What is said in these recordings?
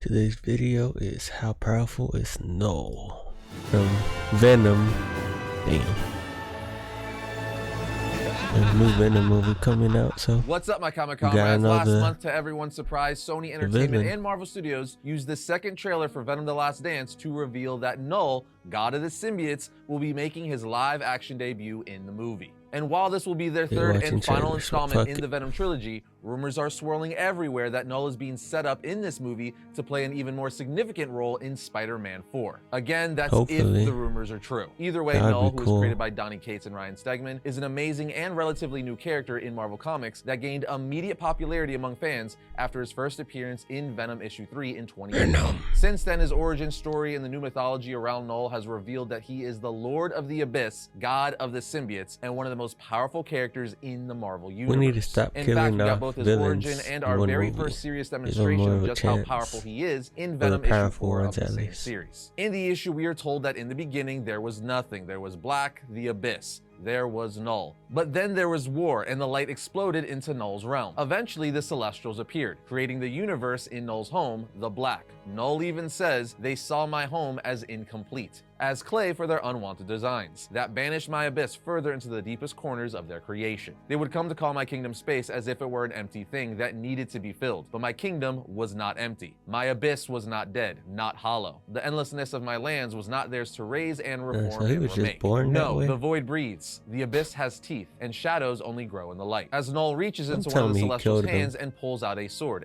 Today's video is how powerful is Knull from Venom. Damn. There's a new Venom movie coming out, so what's up, my Comic Con rats? Last month, to everyone's surprise, Sony Entertainment and Marvel Studios used the second trailer for Venom: The Last Dance to reveal that Knull, God of the Symbiotes, will be making his live-action debut in the movie. And while this will be their third and final installment in the Venom trilogy, rumors are swirling everywhere that Knull is being set up in this movie to play an even more significant role in Spider-Man 4. Again, that's if the rumors are true. Either way, Knull, who was created by Donny Cates and Ryan Stegman, is an amazing and relatively new character in Marvel Comics that gained immediate popularity among fans after his first appearance in Venom issue 3 in 2018. Since then, his origin story and the new mythology around Knull has revealed that he is the Lord of the Abyss, God of the Symbiotes, and one of the most powerful characters in the Marvel universe. We need to stop killing we got both his origin and our very first serious demonstration of just how powerful he is in Venom issue 4 of the same series. In the issue, we are told that in the beginning there was nothing. There was Black, the Abyss. There was Knull. But then there was war, and the light exploded into Knull's realm. Eventually, the Celestials appeared, creating the universe in Knull's home, the Black. Knull even says, "They saw my home as incomplete," as clay for their unwanted designs. That banished my abyss further into the deepest corners of their creation. They would come to call my kingdom space as if it were an empty thing that needed to be filled. But my kingdom was not empty. My abyss was not dead, not hollow. The endlessness of my lands was not theirs to raise and reform so he was and remake. Just born that way? The void breathes. The abyss has teeth, and shadows only grow in the light. As Knull reaches into one of the Celestial's hands and pulls out a sword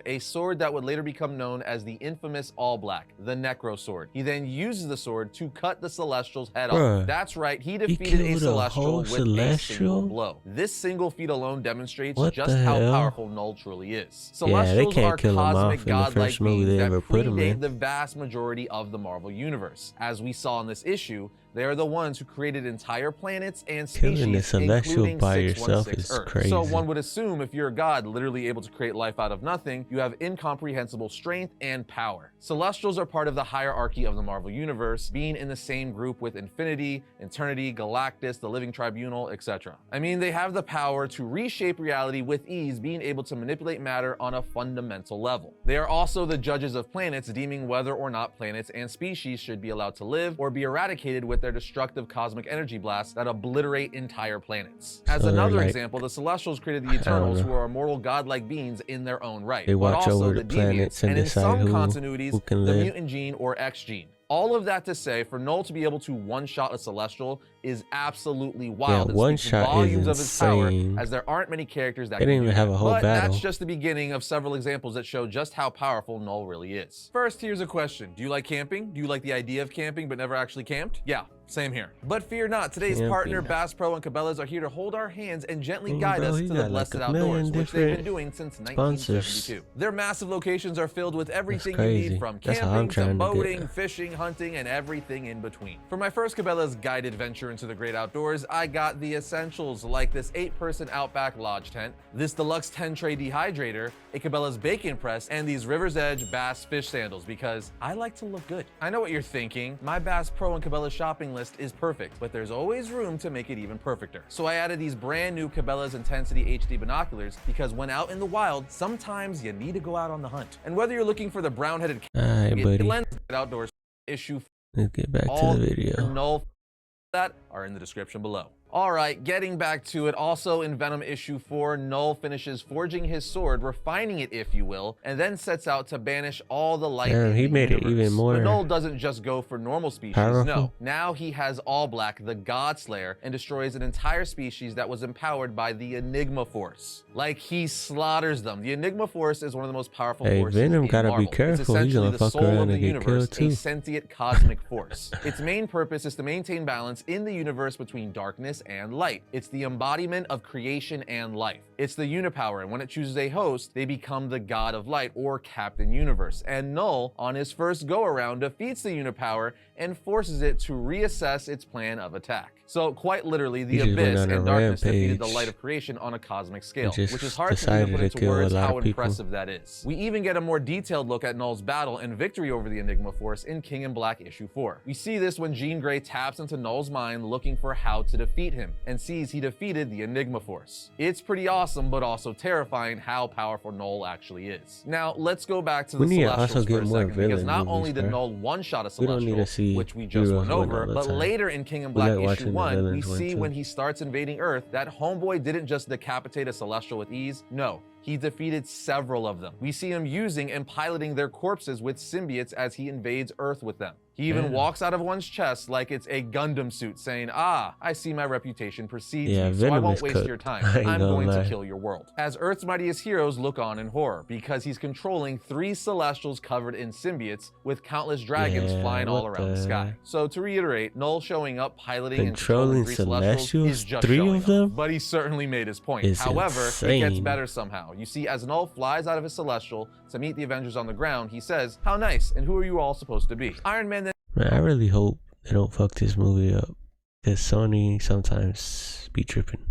that would later become known as the infamous All Black, the Necro Sword. He then uses the sword to cut the Celestial's head off. That's right, he defeated a Celestial with a single blow. This single feat alone demonstrates just how powerful Knull truly is. Celestials are cosmic godlike beings that predate the vast majority of the Marvel Universe. As we saw in this issue, they are the ones who created entire planets and species, killing the Celestial by yourself is Earth. crazy. So one would assume if you're a god literally able to create life out of nothing, you have incomprehensible strength and power. Celestials are part of the hierarchy of the Marvel Universe, being in the same group with Infinity, Eternity, Galactus, the Living Tribunal, etc. I mean, they have the power to reshape reality with ease, being able to manipulate matter on a fundamental level. They are also the judges of planets, deeming whether or not planets and species should be allowed to live or be eradicated with their destructive cosmic energy blasts that obliterate entire planets. As another example, the Celestials created the Eternals, who are immortal godlike beings in their own right, they watch but also over the planets deviants, and in some continuities, the mutant gene or X gene. All of that to say, for Knull to be able to one-shot a Celestial is absolutely wild. One shot volumes is of his power, insane. as there aren't many characters that they didn't even have a whole but battle. That's just the beginning of several examples that show just how powerful Knull really is. First, here's a question. Do you like camping? Do you like the idea of camping but never actually camped? Yeah. Same here. But fear not, today's partner, Bass Pro and Cabela's, are here to hold our hands and gently guide us to the blessed outdoors, which they've been doing since 1972. Their massive locations are filled with everything you need, from camping to boating, fishing, hunting, and everything in between. For my first Cabela's guided venture into the great outdoors, I got the essentials like this 8-person Outback Lodge tent, this deluxe 10-tray dehydrator, a Cabela's bacon press, and these River's Edge Bass fish sandals because I like to look good. I know what you're thinking. My Bass Pro and Cabela's shopping list is perfect, but there's always room to make it even perfecter. So I added these brand new Cabela's Intensity HD binoculars because when out in the wild, sometimes you need to go out on the hunt. And whether you're looking for the brown-headed lens outdoors issue, let's get back to the video. Knull that are in the description below. Alright, getting back to it, also in Venom issue 4, Knull finishes forging his sword, refining it if you will, and then sets out to banish all the light in he the made universe. It even more But Knull doesn't just go for normal species, no. Now he has All Black, the God Slayer, and destroys an entire species that was empowered by the Enigma Force. Like, he slaughters them. The Enigma Force is one of the most powerful forces Venom in gotta Marvel. be careful. It's essentially the soul of the universe, a sentient cosmic force. Its main purpose is to maintain balance in the universe between darkness and light. It's the embodiment of creation and life. It's the Unipower, and when it chooses a host, they become the God of Light, or Captain Universe. And Knull, on his first go-around, defeats the Unipower and forces it to reassess its plan of attack. So quite literally, the Abyss and Darkness defeated the light of creation on a cosmic scale, which is hard to even put into words how impressive that is. We even get a more detailed look at Knull's battle and victory over the Enigma Force in King in Black issue 4. We see this when Jean Grey taps into Knull's mind looking for how to defeat meet him and sees he defeated the Enigma Force. It's pretty awesome, but also terrifying how powerful Knull actually is. Now, let's go back to the Celestials for a second, because not only did Knull one-shot a Celestial, which we just went over, but later in King in Black issue 1, we see when he starts invading Earth that homeboy didn't just decapitate a Celestial with ease. No, he defeated several of them. We see him using and piloting their corpses with symbiotes as he invades Earth with them. He even walks out of one's chest like it's a Gundam suit, saying, "Ah, I see my reputation precedes me, so I won't waste your time. I'm going to kill your world." As Earth's mightiest heroes look on in horror, because he's controlling 3 Celestials covered in symbiotes with countless dragons flying all around the sky. So to reiterate, Knull showing up, piloting and controlling 3 Celestials is just showing up, but he certainly made his point. However, it gets better somehow. You see, as Knull flies out of his Celestial to meet the Avengers on the ground, he says, "How nice, and who are you all supposed to be?" Iron Man Man, I really hope they don't fuck this movie up, because Sony sometimes be tripping.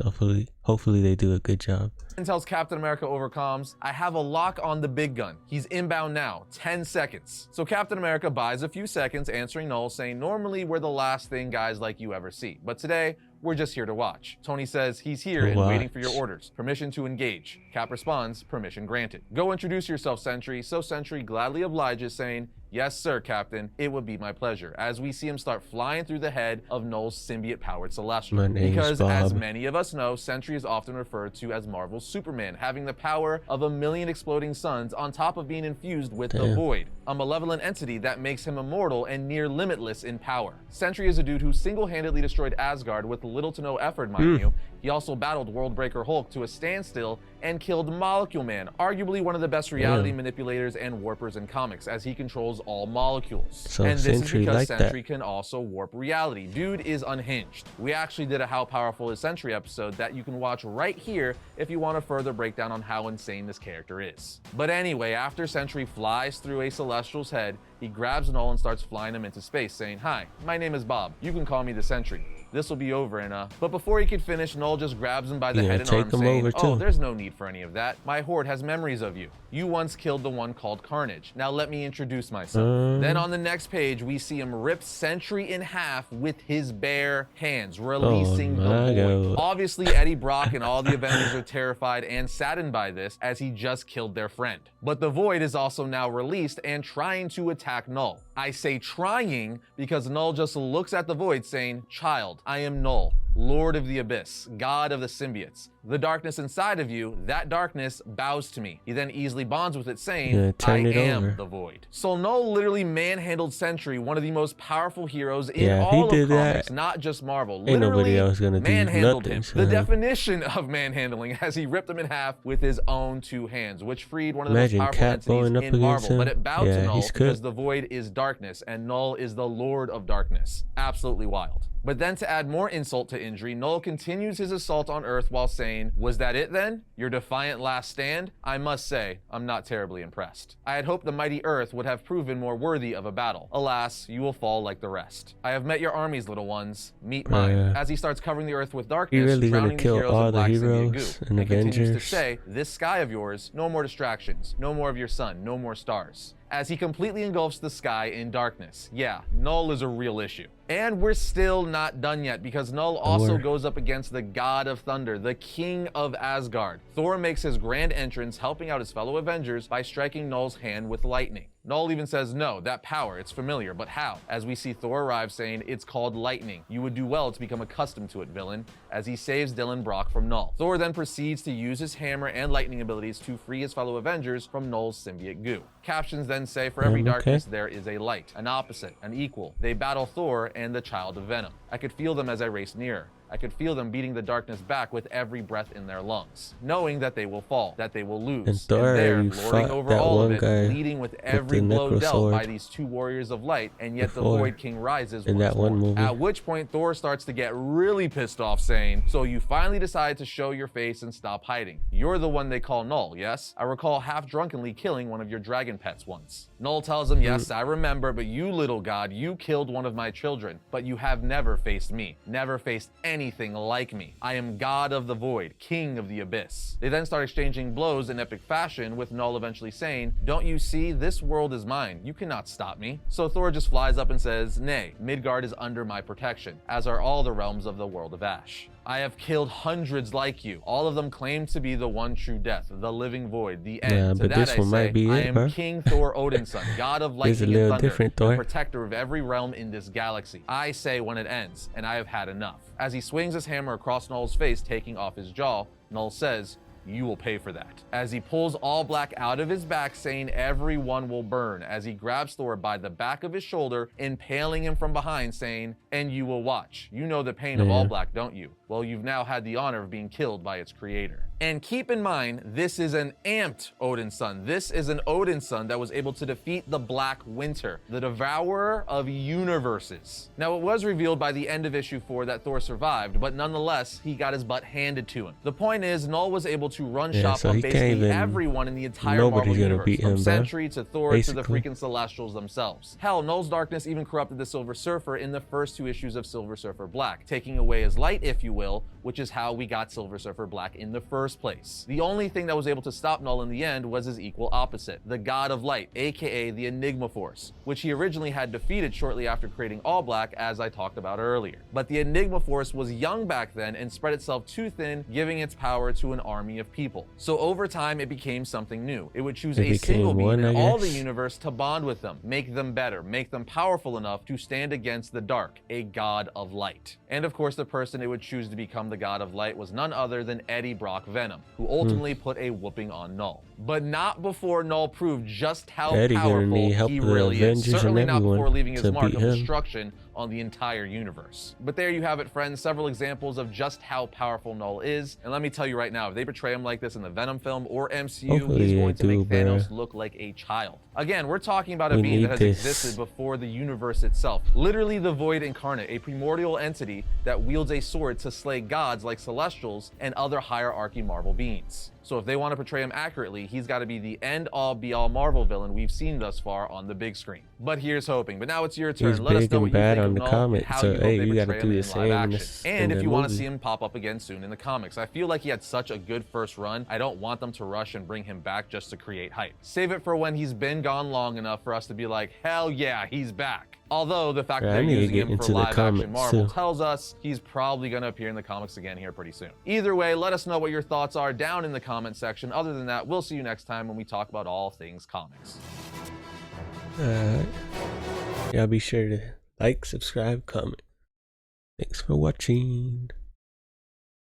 Hopefully they do a good job. And tells Captain America over comms, "I have a lock on the big gun. He's inbound now, 10 seconds. So Captain America buys a few seconds, answering Knull, saying, "Normally we're the last thing guys like you ever see, but today we're just here to watch." Tony says he's here and waiting for your orders. Permission to engage. Cap responds, "Permission granted. Go introduce yourself, Sentry." So Sentry gladly obliges, saying, "Yes, sir, Captain. It would be my pleasure," as we see him start flying through the head of Knull's symbiote-powered Celestial. Because, as many of us know, Sentry is often referred to as Marvel's Superman, having the power of 1,000,000 exploding suns on top of being infused with the Void, a malevolent entity that makes him immortal and near limitless in power. Sentry is a dude who single-handedly destroyed Asgard with little to no effort, mind you. He also battled Worldbreaker Hulk to a standstill and killed Molecule Man, arguably one of the best reality manipulators and warpers in comics, as he controls all molecules. So and this Sentry is because like Sentry can also warp reality. Dude is unhinged. We actually did a How Powerful is Sentry episode that you can watch right here if you want a further breakdown on how insane this character is. But anyway, after Sentry flies through a Celestial's head, he grabs Knull and starts flying him into space, saying, "Hi, my name is Bob. You can call me the Sentry. This will be over in But before he could finish, Knull just grabs him by the head and arm, saying, "Oh, there's no need for any of that. My horde has memories of you. You once killed the one called Carnage. Now let me introduce myself." Then on the next page, we see him rip Sentry in half with his bare hands, releasing the Void. Obviously, Eddie Brock and all the Avengers are terrified and saddened by this, as he just killed their friend. But the Void is also now released and trying to attack Knull. I say trying because Knull just looks at the Void, saying, "Child, I am Knull, Lord of the Abyss, God of the symbiotes. The darkness inside of you, that darkness bows to me." He then easily bonds with it, saying, "I am the Void." So Knull literally manhandled Sentry, one of the most powerful heroes in all of comics, not just Marvel. Ain't nobody else gonna manhandled him. The definition of manhandling, as he ripped him in half with his own 2 hands, which freed one of the most powerful entities in Marvel. But it bowed to Knull because the Void is darkness and Knull is the Lord of Darkness. Absolutely wild. But then to add more insult to injury, Knull continues his assault on Earth while saying, "Was that it then? Your defiant last stand? I must say, I'm not terribly impressed. I had hoped the mighty Earth would have proven more worthy of a battle. Alas, you will fall like the rest. I have met your armies, little ones. Meet mine." As he starts covering the Earth with darkness, drowning the heroes in black symbiote goo, and continues to say, "This sky of yours, no more distractions, no more of your sun, no more stars." As he completely engulfs the sky in darkness. Yeah, Knull is a real issue. And we're still not done yet, because Knull also goes up against the God of Thunder, the King of Asgard. Thor makes his grand entrance, helping out his fellow Avengers by striking Knull's hand with lightning. Knull even says, "No, that power, it's familiar, but how?" As we see Thor arrive, saying, "It's called lightning. You would do well to become accustomed to it, villain," as he saves Dylan Brock from Knull. Thor then proceeds to use his hammer and lightning abilities to free his fellow Avengers from Knull's symbiote goo. Captions then say, "For every darkness, there is a light, an opposite, an equal. They battle Thor and the Child of Venom. I could feel them as I raced nearer. I could feel them beating the darkness back with every breath in their lungs, knowing that they will fall, that they will lose. And there, lording over all of it, leading with every blow dealt by these 2 warriors of light, and yet the Void King rises once more." At which point, Thor starts to get really pissed off, saying, "So you finally decided to show your face and stop hiding. You're the one they call Knull, yes? I recall half-drunkenly killing one of your dragon pets once." Knull tells him, "Yes, I remember, but you, little god, you killed one of my children, but you have never faced me, never faced anything like me. I am God of the Void, King of the Abyss. They then start exchanging blows in epic fashion, with Knull eventually saying, "Don't you see, this world is mine, you cannot stop me." So Thor just flies up and says, "Nay, Midgard is under my protection, as are all the realms of the world of Ash. I have killed hundreds like you. All of them claim to be the one true death, the living void, the end. Nah, To but that this I one say, might be I it, am bro. King Thor Odin's son, God of This is a lightning and little thunder, different, and Thor. protector of every realm in this galaxy. I say when it ends, and I have had enough." As he swings his hammer across Knull's face, taking off his jaw, Knull says, "You will pay for that." As he pulls All Black out of his back, saying everyone will burn, as he grabs Thor by the back of his shoulder, impaling him from behind, saying, "And you will watch. You know the pain of All Black, don't you? Well, you've now had the honor of being killed by its creator." And keep in mind, this is an amped Odin's son. This is an Odin's son that was able to defeat the Black Winter, the devourer of universes. Now, it was revealed by the end of issue 4 that Thor survived, but nonetheless, he got his butt handed to him. The point is, Knull was able to run shop so on he can't basically even- everyone in the entire nobody's Marvel gonna universe, beat from him, bro. Sentry to Thor to the Basically. freaking Celestials themselves. Hell, Knull's darkness even corrupted the Silver Surfer in the first 2 issues of Silver Surfer Black, taking away his light, if you will, which is how we got Silver Surfer Black in the first place. The only thing that was able to stop Knull in the end was his equal opposite, the God of Light, aka the Enigma Force, which he originally had defeated shortly after creating All Black, as I talked about earlier. But the Enigma Force was young back then and spread itself too thin, giving its power to an army of people. So over time, it became something new. It would choose It a single became being one, in I all the guess. universe to bond with them, make them better, make them powerful enough to stand against the dark, a God of Light. And of course, the person it would choose to become the God of Light was none other than Eddie Brock Venom, who ultimately put a whooping on Knull. But not before Knull proved just how Eddie gonna powerful need help he of the really is. Avengers and Certainly not everyone before leaving his to mark beat of him. destruction on the entire universe. But there you have it, friends, several examples of just how powerful Knull is. And let me tell you right now, if they portray him like this in the Venom film or MCU, Hopefully he's they going to do, make Thanos bruh. look like a child. Again, we're talking about a We being that need has this. existed before the universe itself. Literally the Void incarnate, a primordial entity that wields a sword to slay gods like Celestials and other hierarchy Marvel beings. So if they want to portray him accurately, he's got to be the end-all be-all Marvel villain we've seen thus far on the big screen. But here's hoping. But now it's your turn. He's Let us big know and what you bad think on of the Knull and comic, how so, you hope hey, they you portray gotta him do the in same live in action. this- And in if the you want to movie. see him pop up again soon in the comics. I feel like he had such a good first run. I don't want them to rush and bring him back just to create hype. Save it for when he's been gone long enough for us to be like, hell yeah, he's back. Although the fact that Yeah, they're I need to using get him for into the live action comics, Marvel too. tells us he's probably going to appear in the comics again here pretty soon. Either way, let us know what your thoughts are down in the comment section. Other than that, we'll see you next time when we talk about all things comics. Y'all be sure to like, subscribe, comment. Thanks for watching.